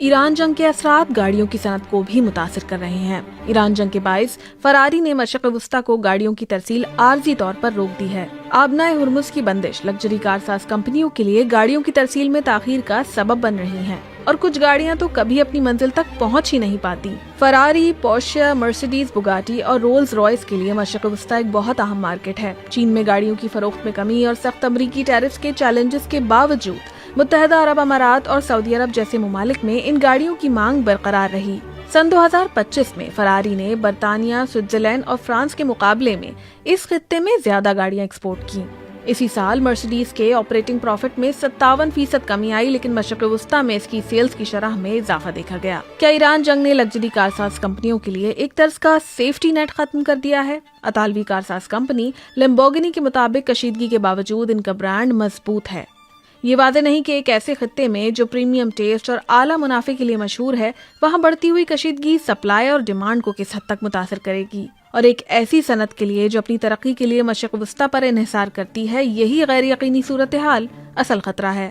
ایران جنگ کے اثرات گاڑیوں کی صنعت کو بھی متاثر کر رہے ہیں۔ ایران جنگ کے باعث فراری نے مشرق وسطیٰ کو گاڑیوں کی ترسیل عارضی طور پر روک دی ہے۔ آبنائے ہرمز کی بندش لگژری کار ساز کمپنیوں کے لیے گاڑیوں کی ترسیل میں تاخیر کا سبب بن رہی ہیں اور کچھ گاڑیاں تو کبھی اپنی منزل تک پہنچ ہی نہیں پاتی۔ فراری، پورشے، مرسیڈیز، بگاٹی اور رولز رائس کے لیے مشرق وسطیٰ ایک بہت اہم مارکیٹ ہے۔ چین میں گاڑیوں کی فروخت میں کمی اور سخت امریکی ٹیرفز کے چیلنجز کے باوجود متحدہ عرب امارات اور سعودی عرب جیسے ممالک میں ان گاڑیوں کی مانگ برقرار رہی۔ سن 2025 میں فراری نے برطانیہ، سوئٹزرلینڈ اور فرانس کے مقابلے میں اس خطے میں زیادہ گاڑیاں ایکسپورٹ کی۔ اسی سال مرسیڈیز کے آپریٹنگ پروفٹ میں 57% کمی آئی، لیکن مشرق وسطیٰ میں اس کی سیلز کی شرح میں اضافہ دیکھا گیا۔ کیا ایران جنگ نے لگژری کارساز کمپنیوں کے لیے ایک طرز کا سیفٹی نیٹ ختم کر دیا ہے؟ اطالوی کارساز کمپنی لیمبورگینی کے مطابق کشیدگی کے باوجود ان کا برانڈ مضبوط ہے۔ یہ واضح نہیں کہ ایک ایسے خطے میں جو پریمیم ٹیسٹ اور اعلیٰ منافع کے لیے مشہور ہے، وہاں بڑھتی ہوئی کشیدگی سپلائی اور ڈیمانڈ کو کس حد تک متاثر کرے گی، اور ایک ایسی صنعت کے لیے جو اپنی ترقی کے لیے مشرق وسطیٰ پر انحصار کرتی ہے، یہی غیر یقینی صورتحال اصل خطرہ ہے۔